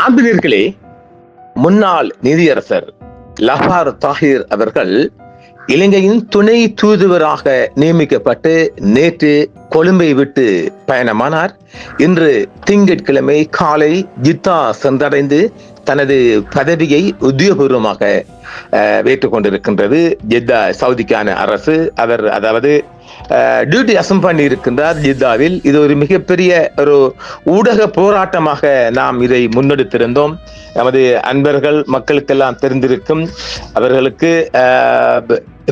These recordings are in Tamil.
அன்பினர்களே, முன்னாள் நீதியரசர் லஃபார் தாஹிர் அவர்கள் இலங்கையின் துணை தூதுவராக நியமிக்கப்பட்டு நேற்று கொழும்பை விட்டு பயணமானார். இன்று திங்கட்கிழமை காலை ஜித்தா சென்றடைந்து தனது பதவியை உத்தியோகபூர்வமாக வைத்துக் கொண்டிருக்கின்றது ஜித்தா சவுதிக்கான அரசு. அவர் அதாவது டியூட்டி அசம் பண்ணி இருக்கின்றார் ஜித்தாவில். இது ஒரு மிகப்பெரிய ஒரு ஊடக போராட்டமாக நாம் இதை முன்னெடுத்திருந்தோம். நமது அன்பர்கள் மக்களுக்கெல்லாம் தெரிந்திருக்கும். அவர்களுக்கு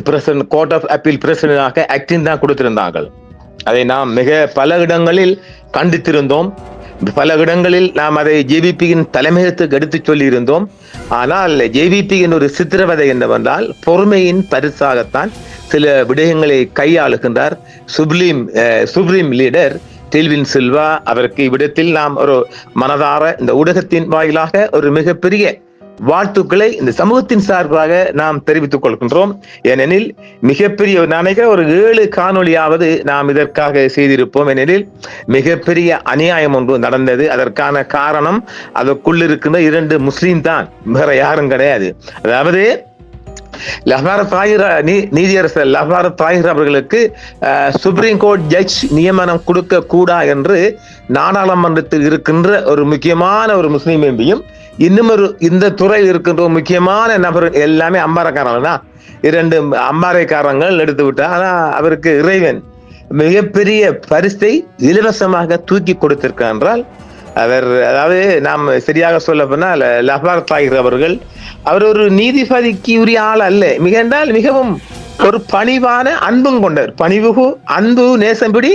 பிரசிடன்ட் கோர்ட் ஆஃப் அப்பீல் பிரசிடண்டாக ஆக்டிங் தான் கொடுத்திருந்தார்கள். அதை நாம் மிக பல இடங்களில் கண்டித்திருந்தோம். பல இடங்களில் நாம் அதை ஜேவிபியின் தலைமையகத்துக்கு எடுத்து சொல்லி இருந்தோம். ஆனால் ஜேவிபியின் ஒரு சித்திரவதை என்னவென்றால், பொறுமையின் பரிசாகத்தான் சில விடயங்களை கையாளுகின்றார் சுப்ரீம் லீடர் டெல்வின் சில்வா. அவருக்கு இவ்விடத்தில் நாம் ஒரு மனதார இந்த ஊடகத்தின் வாயிலாக ஒரு மிகப்பெரிய வாழ்த்துக்களை இந்த சமூகத்தின் சார்பாக நாம் தெரிவித்துக் கொள்கின்றோம். ஏனெனில் மிகப்பெரிய நினைக்கிற ஒரு 7 காணொலியாவது நாம் இதற்காக செய்திருப்போம். ஏனெனில் மிகப்பெரிய அநியாயம் ஒன்று நடந்தது. அதற்கான காரணம் அதற்குள் இருக்கின்ற 2 முஸ்லீம் தான், வேற யாரும் கிடையாது. அதாவது நீதியரசர் லஃபார் தாஹிர் அவர்களுக்கு சுப்ரீம் கோர்ட் ஜட்ஜ் நியமனம் கொடுக்க கூடா என்று நாடாளுமன்றத்தில் இருக்கின்ற ஒரு முக்கியமான ஒரு முஸ்லீம் எம்பியும் இன்னும் இந்த துறையில் இருக்கின்ற முக்கியமான நபர் எல்லாமே அம்பாரக்காரங்க தான். 2 அம்பாரைக்காரங்கள் எடுத்து விட்டார். ஆனா அவருக்கு இறைவன் மிகப்பெரிய பரிசை இலவசமாக தூக்கி கொடுத்திருக்கார் என்றால் அவர், அதாவது நாம் சரியாக சொல்ல போனால் லஃபார் தாஹிர் அவர்கள் அவர் ஒரு நீதிபதிக்கு உரிய ஆள் அல்ல. மிகவும் ஒரு பணிவான அன்பும் கொண்டவர். பணிவு, அன்பு, நேசம்படி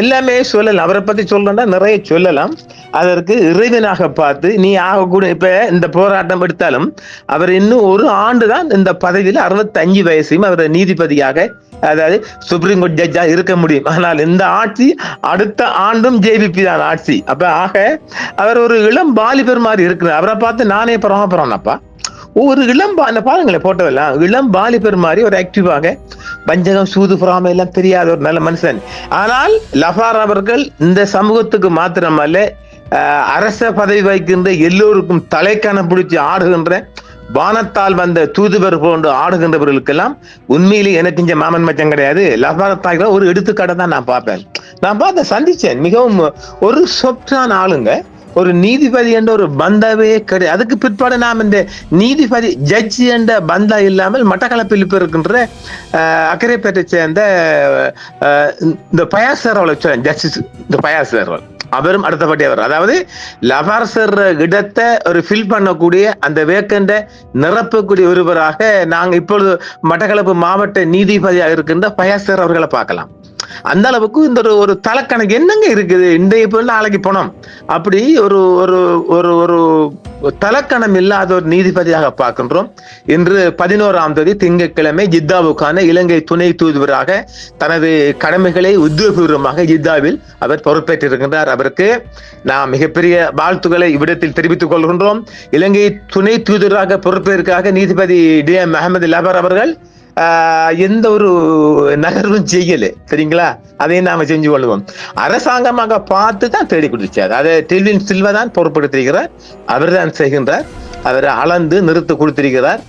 எல்லாமே சொல்லலாம். அவரை பத்தி சொல்லணும்னா நிறைய சொல்லலாம். அதற்கு இறைவனாக பார்த்து நீ ஆகக்கூட இப்ப இந்த போராட்டம் எடுத்தாலும் அவர் இன்னும் 1 ஆண்டு தான் இந்த பதவியில் 65 வயசையும் அவர் நீதிபதியாக, அதாவது சுப்ரீம் கோர்ட் ஜட்ஜா இருக்க முடியும். ஆனால் இந்த ஆட்சி அடுத்த ஆண்டும் ஜேவிபி தான் ஆட்சி. அப்ப ஆக அவர் ஒரு இளம் வாலிபர் மாதிரி இருக்கிறார். அவரை பார்த்து நானே பரவாயில்லப்பா, ஒரு பாருங்களேன் போட்டோவெல்லாம் இளம் வாலிபர் மாதிரி ஒரு ஆக்டிவாக, வஞ்சகம் சூது புறாமை எல்லாம் தெரியாத ஒரு நல்ல மனுஷன். ஆனால் லஃபார் அவர்கள் இந்த சமூகத்துக்கு மாத்திரமல்ல, அரச பதவி வைக்கின்ற எல்லோருக்கும் தலைக்கான பிடிச்சி ஆடுகின்ற வானத்தால் வந்த தூதுவர் போன்று ஆடுகின்றவர்களுக்கெல்லாம் உண்மையிலேயே எனக்கு இங்க மாமன் மச்சம் கிடையாது. லஃபார் தாஹிர் ஒரு எடுத்துக்காட்டை தான் நான் பார்ப்பேன். நான் பார்த்த சந்திச்சேன். மிகவும் ஒரு சொப்டான ஆளுங்க. ஒரு நீதிபதி என்ற ஒரு பந்தாவே கிடையாது. அதுக்கு பிற்பாடு நாம் இந்த நீதிபதி ஜட்ஜி என்ற பந்தா இல்லாமல் மட்டக்களப்பில் இப்ப இருக்கின்ற அக்கரைப்பேட்டை சேர்ந்த இந்த பயாசர் ஜஸ்டிஸ் இந்த பயாசர் அவரும் அடுத்தபடி அவர், அதாவது லஃபார் சார் இடத்தை ஒரு ஃபில் பண்ணக்கூடிய அந்த வேக்கண்ட நிரப்பக்கூடிய ஒருவராக நாங்க இப்பொழுது மட்டக்களப்பு மாவட்ட நீதிபதியாக இருக்கின்ற பயாசர் அவர்களை பார்க்கலாம். அந்த அளவுக்கு இந்த ஒரு தலக்கணக்கு என்னங்க இருக்குது. இன்றைய போல நாளைக்கு போனோம் அப்படி ஒரு ஒரு ஒரு ஒரு தலக்கணம் இல்லாத ஒரு நீதிபதியாக பார்க்கின்றோம். இன்று 11ஆம் தேதி திங்கட்கிழமை ஜித்தாவுக்கான இலங்கை துணை தூதுவராக தனது கடமைகளை உத்தியோகபூர்வமாக ஜித்தாவில் அவர் பொறுப்பேற்றிருக்கின்றார். அவருக்கு நாம் மிகப்பெரிய வாழ்த்துக்களை இவ்விடத்தில் தெரிவித்துக் கொள்கின்றோம். இலங்கை துணை தூதுவராக பொறுப்பேற்காக நீதிபதி DM அஹமது லஃபார் அவர்கள் எந்த ஒரு நகர்வும் செய்யல, சரிங்களா? அதையும் நாம செஞ்சு கொள்வோம். அரசாங்கமாக பார்த்து தான் தேடி கொடுத்தார். அதை டெல்வின் சில்வா தான் பொறுப்படுத்திருக்கிறார். அவர் தான் செய்கின்றார். அவர் அளந்து நிறுத்து கொடுத்திருக்கிறார்.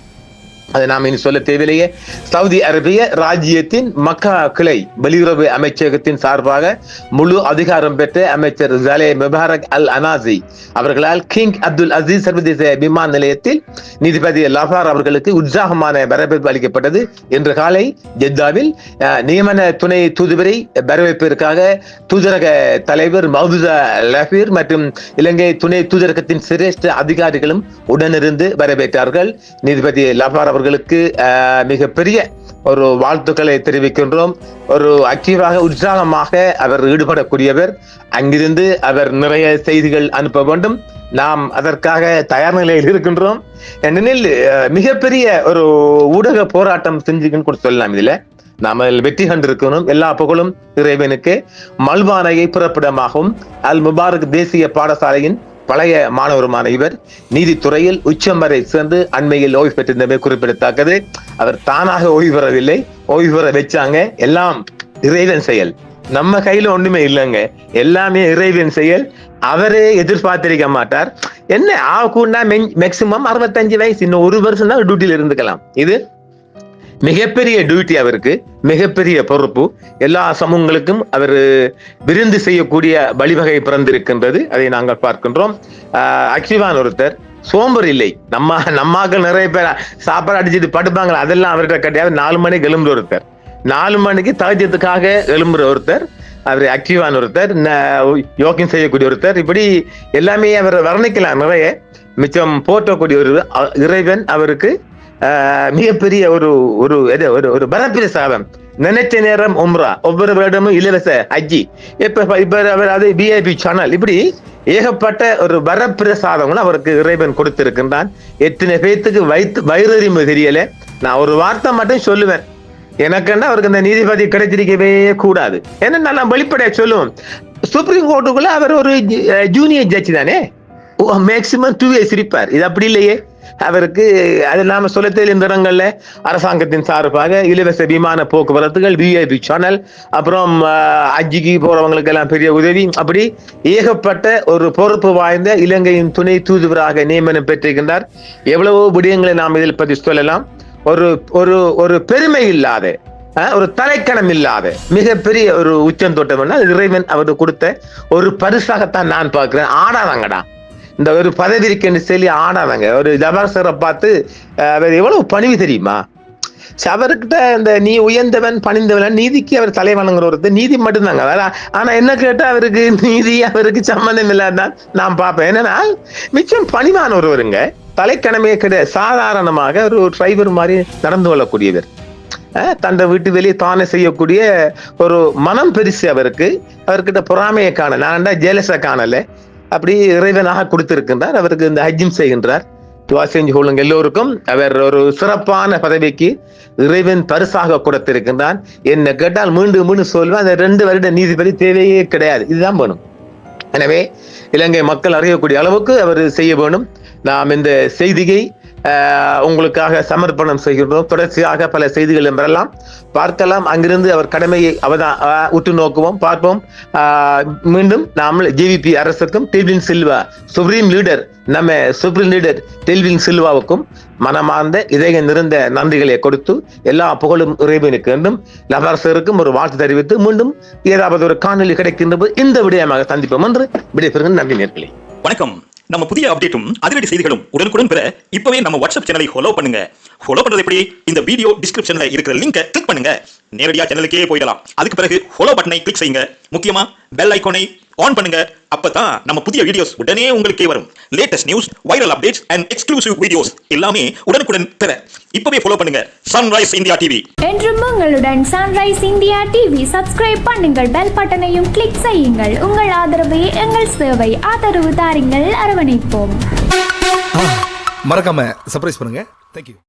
அதை நாம் இனி சொல்ல தேவையிலேயே. சவுதி அரேபிய ராஜ்யத்தின் மக்கா கிளை வெளியுறவு அமைச்சகத்தின் சார்பாக முழு அதிகாரம் பெற்ற அமைச்சர் ஜலே முபாரக் அல் அனாசி அவர்களால் கிங் அப்துல் அசீஸ் சர்வதேச விமான நிலையத்தில் நீதிபதி லஃபார் அவர்களுக்கு உற்சாகமான வரவேற்பு அளிக்கப்பட்டது. இன்று காலை ஜெத்தாவில் நியமன துணை தூதுவரை வரவேற்பிற்காக தூதரக தலைவர் மௌதுசா லஃபீர் மற்றும் இலங்கை துணை தூதரகத்தின் சிரேஷ்ட அதிகாரிகளும் உடனிருந்து வரவேற்றார்கள். நீதிபதி லஃபார் அவர்களுக்கு மிகப்பெரிய ஒரு வாழ்த்துக்களை தெரிவிக்கின்றோம். ஒரு ஆக்டிவாக உற்சாகமாக அவர் ஈடுபடக்கூடியவர். அங்கிருந்து அவர் நிறைய செய்திகள் அனுப்ப வேண்டும். நாம் அதற்காக தயார் நிலையில் இருக்கின்றோம். ஏனெனில் மிகப்பெரிய ஒரு ஊடக போராட்டம் செஞ்சுக்கன்னு கூட சொல்லலாம். இதுல நாம வெற்றி கண்டிருக்கணும். எல்லா புகழும் இறைவனுக்கு. மல்வானையை பிறப்பிடமாகவும் அல் முபாரக் தேசிய பாடசாலையின் பழைய மாணவருமான இவர் நீதித்துறையில் உச்சம் வரை சென்று அண்மையில் ஓய்வு பெற்றிருந்தமை குறிப்பிடத்தக்கது. அவர் தானாக ஓய்வு பெறவில்லை, ஓய்வு பெற வச்சாங்க. எல்லாம் இறைவன் செயல். நம்ம கையில ஒண்ணுமே இல்லைங்க, எல்லாமே இறைவன் செயல். அவரே எதிர்பார்த்திருக்க மாட்டார். என்ன ஆகும்னா மேக்சிமம் 65 வயசு, இன்னும் 1 வருஷம் தான் டியூட்டியில இருந்துக்கலாம். இது மிகப்பெரிய டியூட்டி, அவருக்கு மிகப்பெரிய பொறுப்பு. எல்லா சமூகங்களுக்கும் அவர் விருந்து செய்யக்கூடிய வழிவகை பிறந்திருக்கின்றது, அதை நாங்கள் பார்க்கின்றோம். ஆக்டிவான ஒருத்தர், சோம்பர் இல்லை. நம்மாக்கள் நிறைய பேர் சாப்பாடு அடிச்சுட்டு படுப்பாங்களா, அதெல்லாம் அவர்கிட்ட கிடையாது. 4 மணிக்கு எழும்புற ஒருத்தர், 4 மணிக்கு தகஜத்துக்காக எழும்புற ஒருத்தர், அவர் ஆக்டிவான ஒருத்தர், யோக்கியம் செய்யக்கூடிய ஒருத்தர். இப்படி எல்லாமே அவர் வர்ணிக்கலாம் நிறைய. மிச்சம் போற்றக்கூடிய ஒரு இறைவன் அவருக்கு மிகப்பெரிய ஒரு ஒரு ஒரு வரப்பிரசாதம். நினைச்ச நேரம் உம்ரா, ஒவ்வொரு வருடமும் இலவச ஹஜ்ஜி, இப்ப அது VIP சேனல், இப்படி ஏகப்பட்ட ஒரு வரப்பிரசாதங்களும் அவருக்கு இறைவன் கொடுத்திருக்கின்றான். எத்தனை பேத்துக்கு வயிறறிமை தெரியல. நான் ஒரு வார்த்தை மட்டும் சொல்லுவேன், எனக்குன்னா அவருக்கு இந்த நீதிபதி கிடைச்சிருக்கவே கூடாது. ஏன்னா நான் வெளிப்படையா சொல்லுவோம், சுப்ரீம் கோர்ட்டுக்குள்ள அவர் ஒரு ஜூனியர் ஜட்ஜி தானே, மேக்சிமம் 2 இயர்ஸ் இருப்பார். இது அப்படி இல்லையே. அவருக்கு அது நாம சொல்ல இந்த இடங்கள்ல அரசாங்கத்தின் சார்பாக இலவச விமான போக்குவரத்துகள், VIP சேனல், அப்புறம் ஹஜ்ஜிக்கு போறவங்களுக்கு எல்லாம் பெரிய உதவி, அப்படி ஏகப்பட்ட ஒரு பொறுப்பு வாய்ந்த இலங்கையின் துணை தூதுவராக நியமனம் பெற்றிருக்கின்றார். எவ்வளவோ விடயங்களை நாம் இதில் பற்றி சொல்லலாம். ஒரு பெருமை இல்லாத, ஒரு தலைக்கணம் இல்லாத மிகப்பெரிய ஒரு உச்சம் தொட்டம் இறைவன் அவருக்கு கொடுத்த ஒரு பரிசாகத்தான் நான் பார்க்கிறேன். ஆடாதாங்கடா, இந்த ஒரு பதவி இருக்குன்னு சொல்லி ஆடாதாங்க. ஒரு ஜபாசரை பார்த்து அவர் எவ்வளவு பணிவு தெரியுமா. அவர்கிட்ட இந்த நீ உயர்ந்தவன் பணிந்தவன், நீதிக்கு அவர் தலை வணங்குற ஒருத்தர், நீதி மட்டும்தாங்க. ஆனா என்ன கேட்டா அவருக்கு நீதி அவருக்கு சம்பந்தம் இல்லாதான் நான் பார்ப்பேன். என்னன்னா மிச்சம் பணிவான ஒருவருங்க, தலைக்கணமே கிடையாது. சாதாரணமாக ஒரு டிரைவர் மாதிரி நடந்து கொள்ளக்கூடியவர், தன்னை வீட்டு வெளியே தானே செய்யக்கூடிய ஒரு மனம் பெருசு அவருக்கு. அவர்கிட்ட பொறாமையை காணல, நான் ஜேலஸை காணல. அப்படி இறைவனாக கொடுத்திருக்கின்றார். அவருக்கு இந்த ஹஜ்ஜும் செய்கின்றார். துவா செஞ்சு கொள்ளுங்க எல்லோருக்கும். அவர் ஒரு சிறப்பான பதவிக்கு இறைவன் பரிசாக கொடுத்திருக்கின்றான். என்ன கேட்டால் மீண்டும் சொல்வேன், அந்த 2 வருட நீதிபதி தேவையே கிடையாது, இதுதான் வேணும். எனவே இலங்கை மக்கள் அறியக்கூடிய அளவுக்கு அவர் செய்ய வேணும். நாம் இந்த செய்தியை உங்களுக்காக சமர்ப்பணம் செய்கின்றோம். தொடர்ச்சியாக பல செய்திகளும் வரலாம், பார்க்கலாம். அங்கிருந்து அவர் கடமையை உற்று நோக்குவோம், பார்ப்போம். மீண்டும் நாம் JVP அரசுக்கும் டெல்வின் சில்வா சுப்ரீம் லீடர், நம்ம சுப்ரீம் லீடர் டெல்வின் சில்வாவுக்கும் மனமார்ந்த இதய நிறைந்த நன்றிகளை கொடுத்து எல்லா புகழும் இறைவனுக்கு என்றும் லவரசருக்கும் ஒரு வாழ்த்து தெரிவித்து மீண்டும் ஏதாவது ஒரு காணொலி கிடைக்கின்ற போது இந்த விடயமாக சந்திப்போம் என்று விடைபெறுகின்ற நன்றி நேர்களே. வணக்கம். நம்ம புதிய அப்டேட்டும் அதிரடி செய்திகளும் உடனுக்குடன் பெற இப்பவே நம்ம வாட்ஸ்அப் சேனலை ஃபாலோ பண்ணுங்க. ஃபாலோ பண்றது எப்படி? இந்த வீடியோ டிஸ்கிரிப்ஷன்ல இருக்கிற லிங்கை கிளிக் பண்ணுங்க, நேரடியா சேனலுக்கே போயிடலாம். அதுக்கு பிறகு ஃபாலோ பட்டனை கிளிக் செய்யுங்க. முக்கியமா பெல் ஐகானை ஆன் பண்ணுங்க. அப்பதான் நம்ம புதிய வீடியோஸ் உடனே உங்களுக்கே வரும். Latest news, viral updates and exclusive videos எல்லாமே உடனுக்குடன் பெற இப்பவே ஃபாலோ பண்ணுங்க சன்ரைஸ் இந்தியா டிவி. என்றும் உங்களுடன் சன்ரைஸ் இந்தியா டிவி. சப்ஸ்கிரைப் பண்ணுங்கள், பெல் பட்டனையும் கிளிக் செய்யுங்கள். உங்கள் ஆதரவே எங்கள் சேவை. ஆதரவு தாருங்கள், அரவணைப்போம். மறக்காம சர்ப்ரைஸ் பண்ணுங்க. தேங்க்யூ.